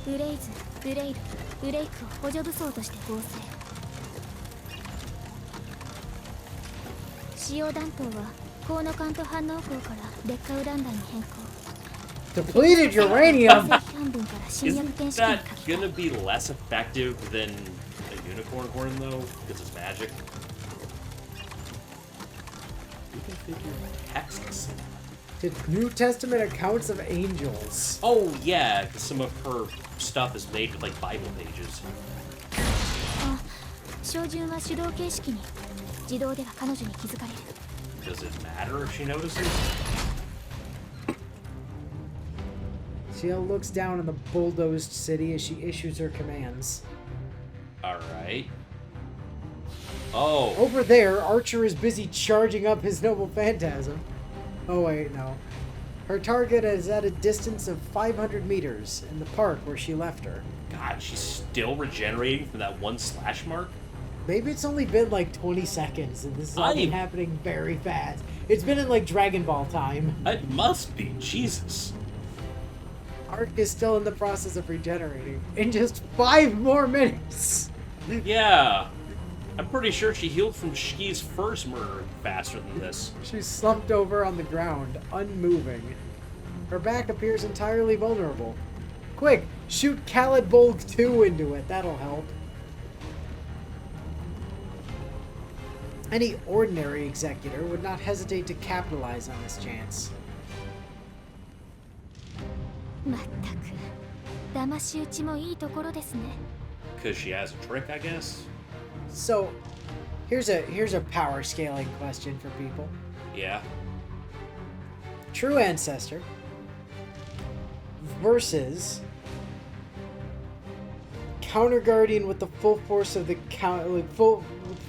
グレイズ、グレイル、ブレイクを補助武装として合成。使用弾頭は高ノカント反応光から劣化ウラン弾に変更。 Depleted uranium! Isn't that gonna be less effective than a unicorn horn, though? Because it's magic? You can figure Texas. Did New Testament accounts of angels? Oh, yeah, because some of her stuff is made with, like, Bible pages. 照準は手動形式に。自動では彼女に気づかれる。 Does it matter if she notices? Ciel looks down on the bulldozed city as she issues her commands. Alright. Oh. Over there, Archer is busy charging up his noble phantasm. Oh wait, no. Her target is at a distance of 500 meters in the park where she left her. God, she's still regenerating from that one slash mark? Maybe it's only been like 20 seconds and this is all happening very fast. It's been in like Dragon Ball time. It must be. Jesus. Arc is still in the process of regenerating in just 5 more minutes. Yeah. I'm pretty sure she healed from Shki's first murder faster than this. She's slumped over on the ground, unmoving. Her back appears entirely vulnerable. Quick, shoot Khaled Bolg 2 into it. That'll help. Any ordinary executor would not hesitate to capitalize on this chance. まったく、騙し討ちもいいところですね。 Because she has a trick, I guess? So, here's a power scaling question for people. Yeah. True Ancestor versus Counter Guardian with the full force of the full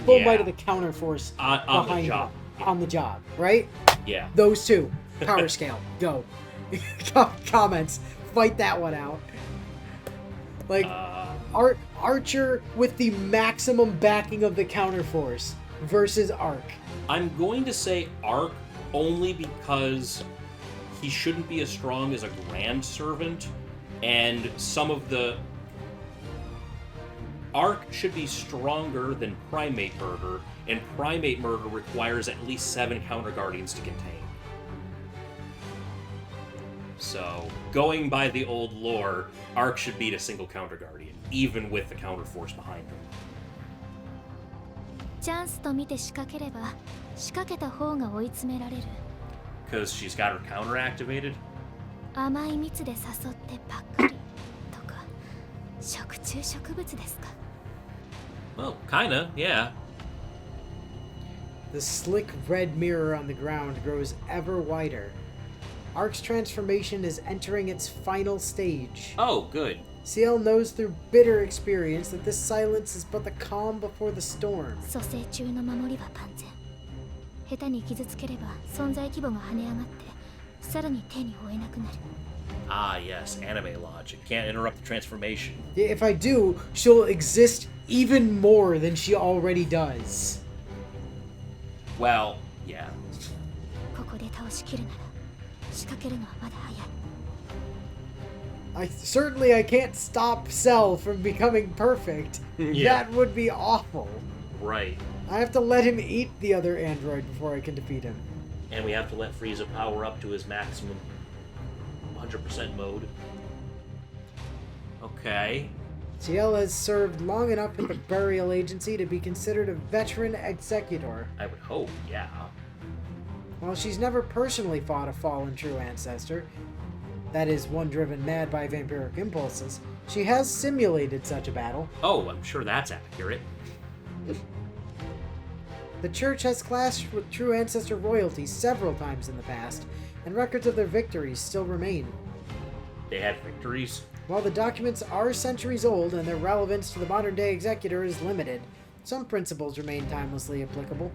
might of the counter force on the job. On the job, right? Yeah. Those two. Power scale. Go. Comments. Fight that one out. Like Archer with the maximum backing of the counter force versus Arc. I'm going to say Arc only because he shouldn't be as strong as a Grand Servant, and some of the Arc should be stronger than Primate Murder, and Primate Murder requires at least 7 Counter Guardians to contain. So, going by the old lore, Arc should beat a single Counter Guardian, even with the counter force behind him. チャンスと見て仕掛ければ、仕掛けた方が追い詰められる。 Because she's got her counter activated? 甘い蜜で誘ってばっかりとか、食虫植物ですか? Well, kinda, yeah. The slick red mirror on the ground grows ever wider. Arc's transformation is entering its final stage. Oh, good. Ciel knows through bitter experience that this silence is but the calm before the storm. 蘇生中の守りは万全。下手に傷つければ存在規模が跳ね上がって、さらに手に負えなくなる。 Ah, yes, anime logic. Can't interrupt the transformation. If I do, she'll exist even more than she already does. Well, yeah. ここで倒しきるなら、仕掛けるのはまだ早い。Certainly I can't stop Cell from becoming perfect. Yeah. That would be awful. Right. I have to let him eat the other android before I can defeat him. And we have to let Frieza power up to his maximum 100% mode. Okay. Ciel has served long enough in the burial agency to be considered a veteran executor. I would hope, yeah. While she's never personally fought a fallen true ancestor, that is, one driven mad by vampiric impulses, she has simulated such a battle. Oh, I'm sure that's accurate. The Church has clashed with true ancestor royalty several times in the past, and records of their victories still remain. They had victories? While the documents are centuries old and their relevance to the modern-day executor is limited, some principles remain timelessly applicable.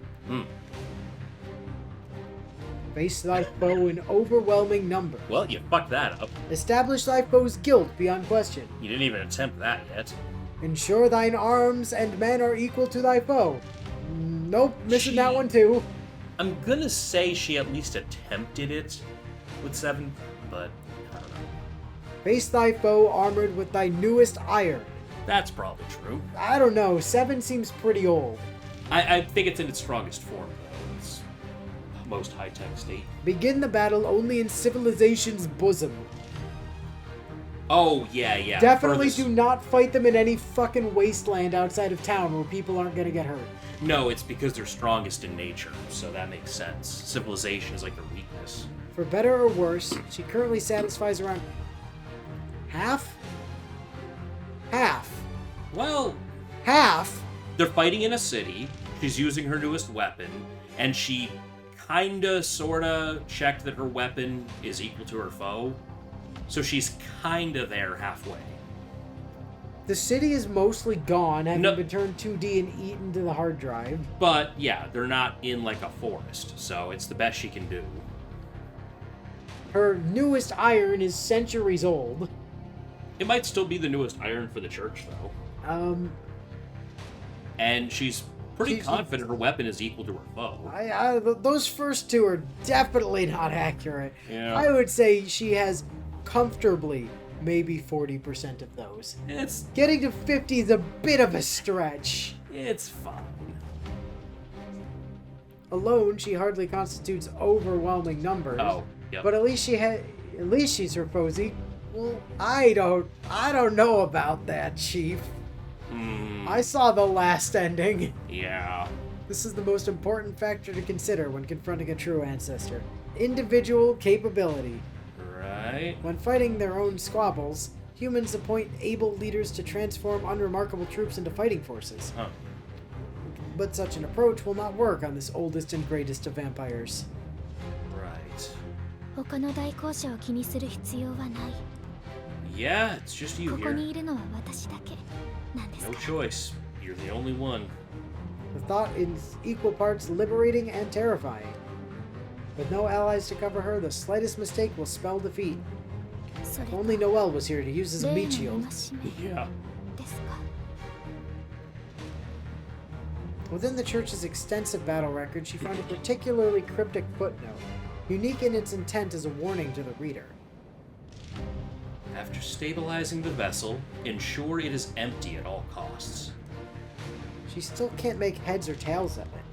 Face thy foe in overwhelming number. Well, you fucked that up. Establish thy foe's guilt beyond question. You didn't even attempt that yet. Ensure thine arms and men are equal to thy foe. Nope, missing that one too. I'm gonna say she at least attempted it with 7, but I don't know. Face thy foe armored with thy newest iron. That's probably true. I don't know. 7 seems pretty old. I think it's in its strongest form, though. It's most high-tech state. Begin the battle only in civilization's bosom. Oh, yeah. Definitely Furthest- do not fight them in any fucking wasteland outside of town where people aren't gonna get hurt. No, it's because they're strongest in nature, so that makes sense. Civilization is like their weakness. For better or worse, she currently satisfies around half? Well, Half? they're fighting in a city. She's using her newest weapon, and she kinda, sorta checked that her weapon is equal to her foe. So she's kinda there halfway. The city is mostly gone, having No. been turned 2D and eaten to the hard drive. But, yeah, they're not in, like, a forest, so it's the best she can do. Her newest iron is centuries old. It might still be the newest iron for the church, though. And she's pretty She's- confident her weapon is equal to her foe. Those first two are definitely not accurate. Yeah. I would say she has comfortably maybe 40% of those. It's Getting to 50 is a bit of a stretch. fine. Alone, she hardly constitutes overwhelming numbers. Oh, yep. But at least she's her foe's equal. I don't know about that, Chief. I saw the last ending. Yeah. This is the most important factor to consider when confronting a true ancestor. Individual capability. Right. When fighting their own squabbles, humans appoint able leaders to transform unremarkable troops into fighting forces. Huh. But such an approach will not work on this oldest and greatest of vampires. Right. 他の代行者を気にする必要はない。 Yeah, it's just you ここ here. にいるのは私だけなんです No から。 choice. You're the only one. The thought is equal parts liberating and terrifying. With no allies to cover her, the slightest mistake will spell defeat. それ If と only Noel was here to use as a 例 meat の shield. 戒め Yeah. ですか。 Within the church's extensive battle record, she found a particularly cryptic footnote, unique in its intent as a warning to the reader. After stabilizing the vessel, ensure it is empty at all costs. She still can't make heads or tails of it.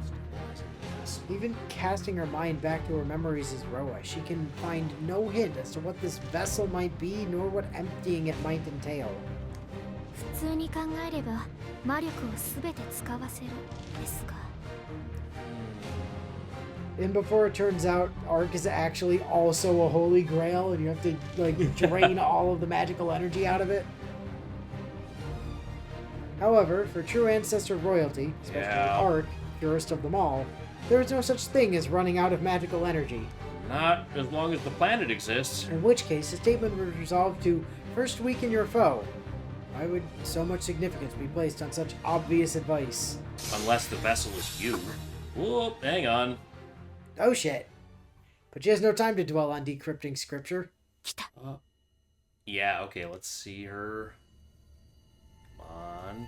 Stabilizing the vessel. Even casting her mind back to her memories as Roa, she can find no hint as to what this vessel might be, nor what emptying it might entail. 普通に考えれば魔力をすべて使わせるですが。 And before it turns out, Arc is actually also a holy grail, and you have to like drain all of the magical energy out of it. However, for true ancestor royalty, especially Yeah. Arc, purest of them all, there is no such thing as running out of magical energy. Not as long as the planet exists. In which case, the statement would resolve to first weaken your foe. Why would so much significance be placed on such obvious advice? Unless the vessel is you. Whoop, hang on. Oh shit. But she has no time to dwell on decrypting scripture. 来た。 Yeah, okay, let's see her. Come on.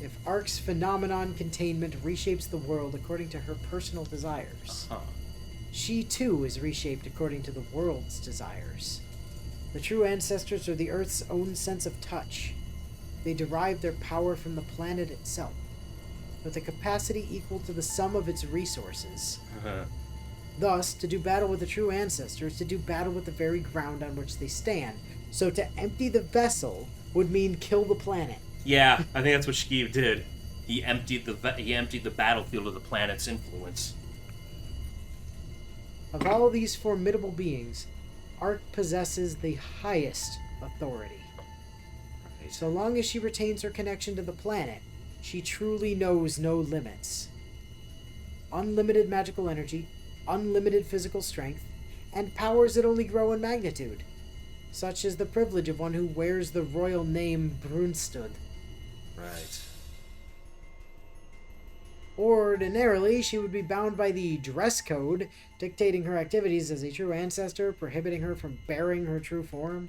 If Ark's phenomenon containment reshapes the world according to her personal desires, Huh. she too is reshaped according to the world's desires. The true ancestors are the Earth's own sense of touch. They derive their power from the planet itself, with a capacity equal to the sum of its resources. Thus, to do battle with a true ancestor is to do battle with the very ground on which they stand. So to empty the vessel would mean kill the planet. Yeah, I think that's what Shkiv did. He emptied the battlefield of the planet's influence. Of all these formidable beings, Ark possesses the highest authority. Right. So long as she retains her connection to the planet, she truly knows no limits. Unlimited magical energy, unlimited physical strength, and powers that only grow in magnitude. Such is the privilege of one who wears the royal name Brunstud. Right. Ordinarily, she would be bound by the dress code, dictating her activities as a true ancestor, prohibiting her from bearing her true form.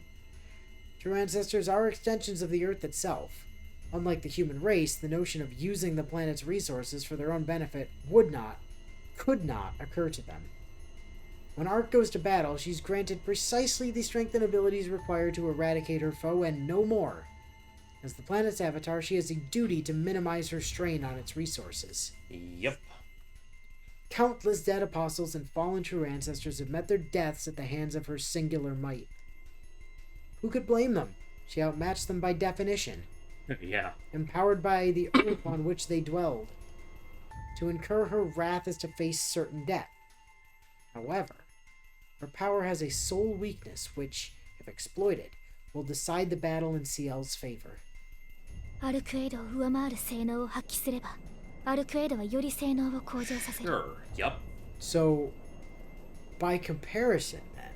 True ancestors are extensions of the Earth itself. Unlike the human race, the notion of using the planet's resources for their own benefit could not occur to them. When Ark goes to battle, she's granted precisely the strength and abilities required to eradicate her foe and no more. As the planet's avatar, she has a duty to minimize her strain on its resources. Yep. Countless dead apostles and fallen true ancestors have met their deaths at the hands of her singular might. Who could blame them? She outmatched them by definition. Yeah. Empowered by the earth on which they dwelled. To incur her wrath is to face certain death. However, her power has a sole weakness which, if exploited, will decide the battle in Ciel's favor. アルクエイドを上回る性能を発揮すれば、アルクエイドはより性能を向上させる。 Sure. Yep. So, by comparison then,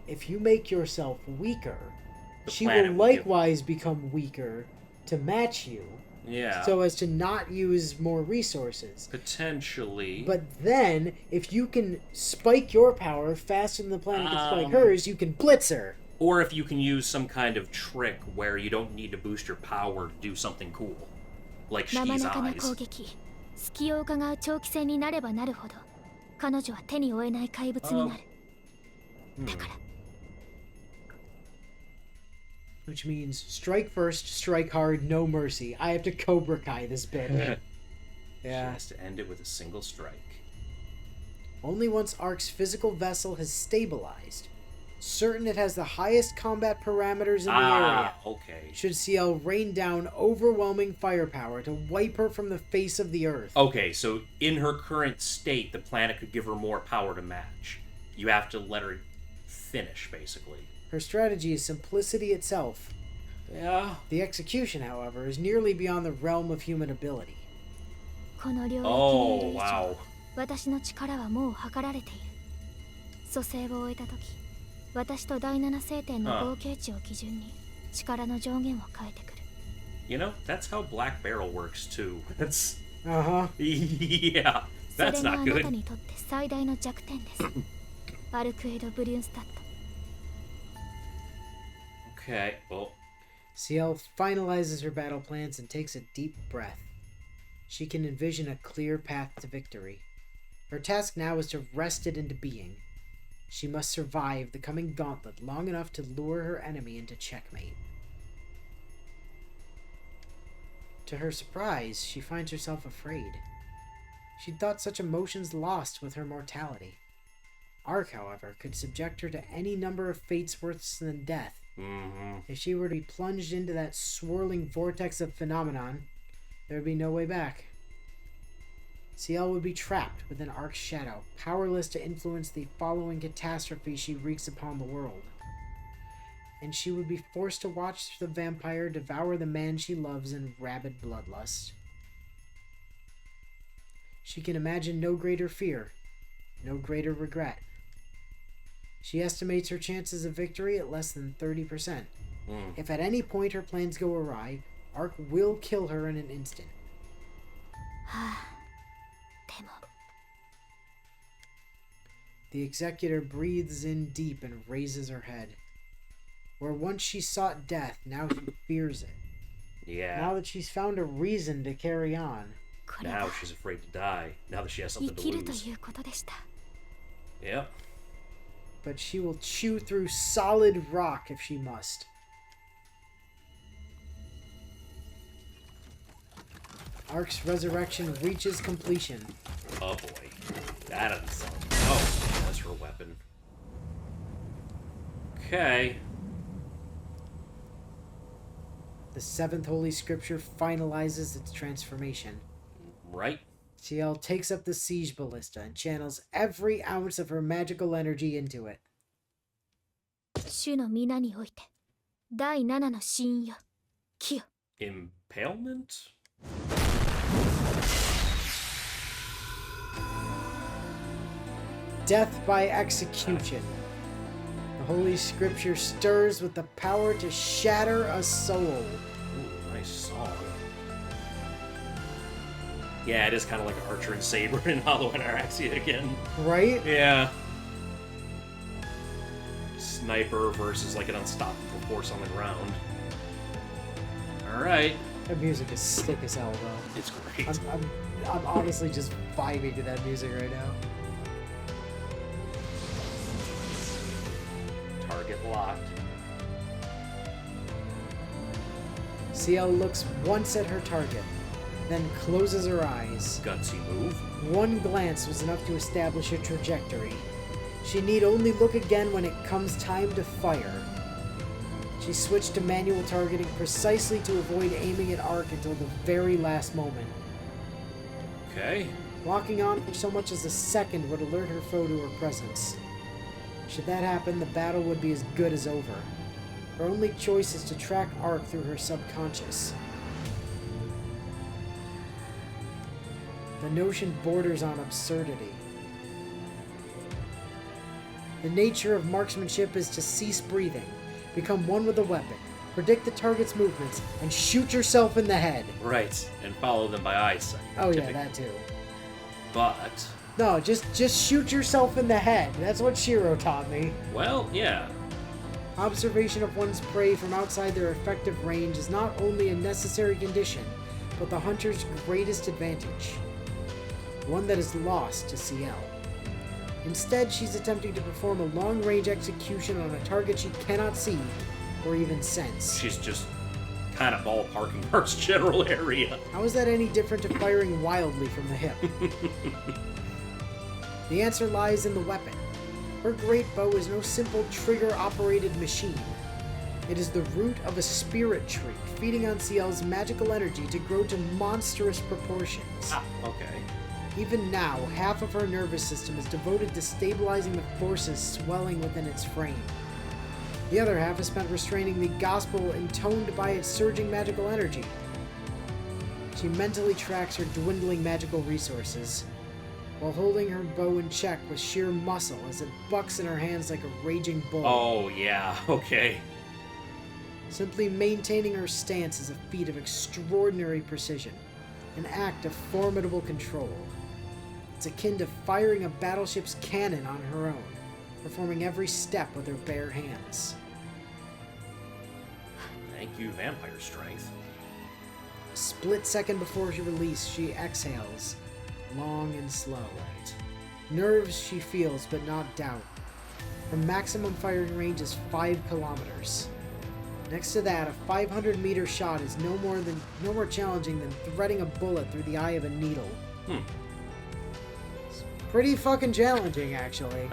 if you make yourself weaker, The she planet will will give- likewise become weaker to match you, Yeah. so as to not use more resources. Potentially. But then, if you can spike your power faster than the planet can spike hers, you can blitz her. Or if you can use some kind of trick where you don't need to boost your power to do something cool. Like まま Shi's なかな攻 eyes. 撃、隙を伺う長期戦になればなるほど、彼女は手に負えない怪物になる。だから。 Which means, strike first, strike hard, no mercy. I have to Cobra Kai this bit. She Yeah. has to end it with a single strike. Only once Ark's physical vessel has stabilized, certain it has the highest combat parameters in the area, Okay. should Ciel rain down overwhelming firepower to wipe her from the face of the earth. Okay, so in her current state, the planet could give her more power to match. You have to let her finish, basically. Her strategy is simplicity itself. Yeah. The execution, however, is nearly beyond the realm of human ability. この領域にいる Oh, 以上、 wow. 私の力はもう測られている。蘇生を終えた時、私と第七聖典の合計値を基準に力の上限を変えてくる。 You know, that's how Black Barrel works, too. That's... Uh-huh. Yeah, そ that's れがあ not なた good. にとって最大の弱点です。アルクエイド・ブリュンスタット。 Okay, well... Ciel finalizes her battle plans and takes a deep breath. She can envision a clear path to victory. Her task now is to wrest it into being. She must survive the coming gauntlet long enough to lure her enemy into checkmate. To her surprise, she finds herself afraid. She'd thought such emotions lost with her mortality. Ark, however, could subject her to any number of fates worse than death. If she were to be plunged into that swirling vortex of phenomenon, there would be no way back. Ciel would be trapped within Ark's shadow, powerless to influence the following catastrophe she wreaks upon the world. And she would be forced to watch the vampire devour the man she loves in rabid bloodlust. She can imagine no greater fear, no greater regret. She estimates her chances of victory at less than 30%. If at any point her plans go awry, Ark will kill her in an instant. はあ、でも。 The executor breathes in deep and raises her head. Where once she sought death, now she fears it. Yeah. Now that she's found a reason to carry on. これが Now she's afraid to die. Now that she has 生 something き to ると lose. いうことでした。 Yep. But she will chew through solid rock if she must. Ark's resurrection reaches completion. Oh boy. That doesn't sound... Oh, that's her weapon. Okay. The seventh Holy Scripture finalizes its transformation. Right? Ciel takes up the siege ballista and channels every ounce of her magical energy into it. 主の皆において、第七の死因よ、キヨ。 Impalement? Death by execution. The Holy Scripture stirs with the power to shatter a soul. Ooh, nice song. Yeah, it is kind of like Archer and Saber in Hollow Ataraxia again. Right? Yeah. Sniper versus like an unstoppable force on the ground. Alright. That music is sick as hell, though. It's great. I'm honestly just vibing to that music right now. target locked. Ciel looks once at her target, then closes her eyes. Gutsy move. One glance was enough to establish a trajectory. She need only look again when it comes time to fire. She switched to manual targeting precisely to avoid aiming at Arc until the very last moment. Okay. Locking on for so much as a second would alert her foe to her presence. Should that happen, the battle would be as good as over. Her only choice is to track Arc through her subconscious. The notion borders on absurdity. The nature of marksmanship is to cease breathing, become one with the weapon, predict the target's movements, and shoot yourself in the head. Right, and follow them by eyesight. Oh yeah, typically. that too. But, No, just shoot yourself in the head. That's what Shiro taught me. well, yeah. Observation of one's prey from outside their effective range is not only a necessary condition, but the hunter's greatest advantage. One that is lost to Ciel. Instead, she's attempting to perform a long-range execution on a target she cannot see or even sense. She's just kind of ballparking her general area. How is that any different to firing wildly from the hip? The answer lies in the weapon. Her great bow is no simple trigger-operated machine. It is the root of a spirit tree, feeding on Ciel's magical energy to grow to monstrous proportions. Ah, okay. Even now, half of her nervous system is devoted to stabilizing the forces swelling within its frame. The other half is spent restraining the gospel intoned by its surging magical energy. She mentally tracks her dwindling magical resources, while holding her bow in check with sheer muscle as it bucks in her hands like a raging bull. Oh, yeah, okay. Simply maintaining her stance is a feat of extraordinary precision, an act of formidable control. It's akin to firing a battleship's cannon on her own, performing every step with her bare hands. Thank you, vampire strength. A split second before she release, she exhales, long and slow. Right. Nerves she feels, but not doubt. Her maximum firing range is 5 kilometers. Next to that, a 500-meter shot is no more challenging than threading a bullet through the eye of a needle. It's pretty fucking challenging, actually.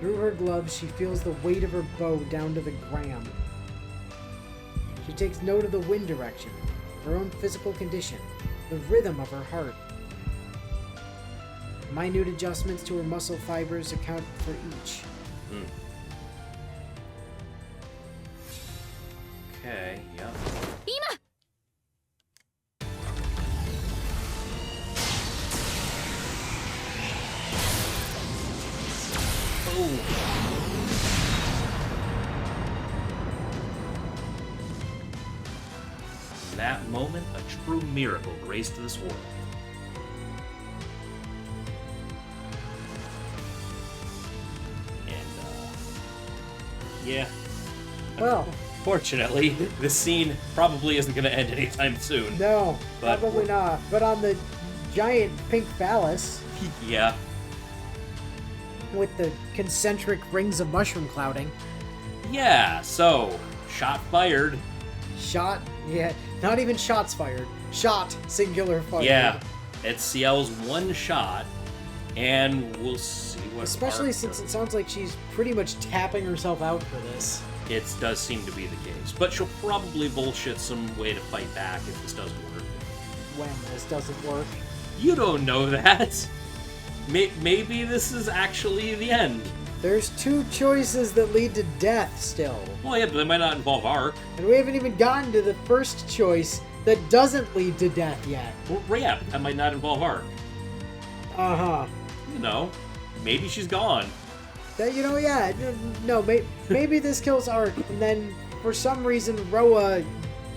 Through her gloves, she feels the weight of her bow down to the gram. She takes note of the wind direction, her own physical condition, the rhythm of her heart. Minute adjustments to her muscle fibers account for each. Okay, yeah. EMIYA! Oh. In that moment, a true miracle graced this world. Yeah. Well, Fortunately, this scene probably isn't going to end anytime soon. no, But- probably not. But on the giant pink phallus Yeah. with the concentric rings of mushroom clouding, Yeah, so, shot fired. shot, yeah, not even shots fired. Shot, singular fired. Yeah, it's Ciel's one shot, and we'll see what. Especially Arc since does. it sounds like she's pretty much tapping herself out for this. It does seem to be the case, but she'll probably bullshit some way to fight back if this doesn't work. When this doesn't work. You don't know that. Maybe this is actually the end. There's 2 choices that lead to death still. Well, yeah, but they might not involve Arc. And we haven't even gotten to the first choice that doesn't lead to death yet. Well, yeah, that might not involve Arc. Uh-huh. You know, maybe she's gone. That, yeah, no, maybe this kills Arc, and then for some reason Roa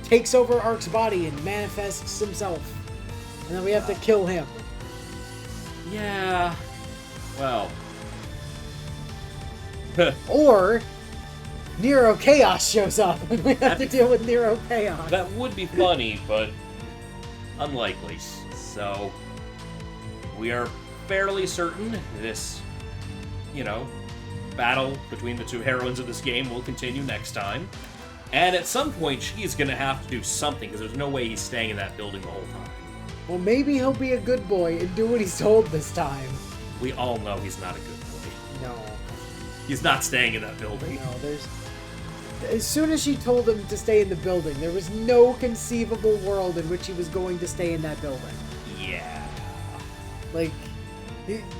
takes over Arc's body and manifests himself. And then we have to kill him. Yeah. Well. Or Nero Chaos shows up and we have to deal with Nero Chaos. That would be funny, but unlikely. So, we are fairly certain this, battle between the two heroines of this game will continue next time. And at some point, she's going to have to do something, because there's no way he's staying in that building the whole time. Well, maybe he'll be a good boy and do what he's told this time. We all know he's not a good boy. No. He's not staying in that building. No, as soon as she told him to stay in the building, there was no conceivable world in which he was going to stay in that building. Yeah. Like,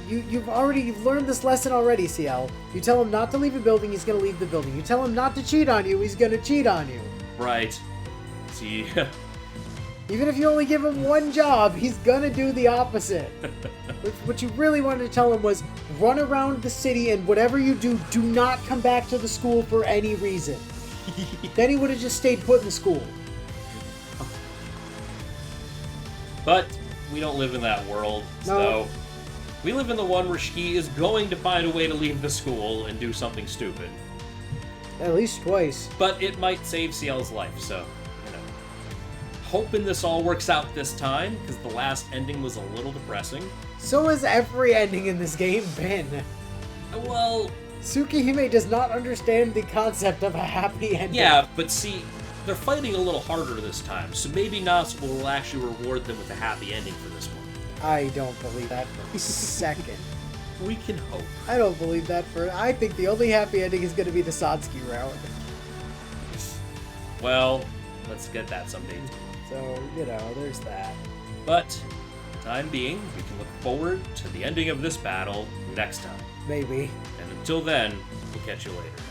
you've learned this lesson already, Ciel. You tell him not to leave a building, he's gonna leave the building. You tell him not to cheat on you, he's gonna cheat on you. Right. See. Even if you only give him one job, he's gonna do the opposite. What you really wanted to tell him was, run around the city and whatever you do, do not come back to the school for any reason. Then he would have just stayed put in the school. But we don't live in that world, so we live in the one where she is going to find a way to leave the school and do something stupid. At least twice. But it might save Ciel's life, so, hoping this all works out this time, because the last ending was a little depressing. So has every ending in this game been. Well, Tsukihime does not understand the concept of a happy ending. yeah, but see, they're fighting a little harder this time, so maybe Natsume will actually reward them with a happy ending for this one. I don't believe that for a second. We can hope. I don't believe that I think the only happy ending is going to be the Satsuki route. Well, let's get that someday too. So, there's that. But, time being, we can look forward to the ending of this battle next time. Maybe. And until then, we'll catch you later.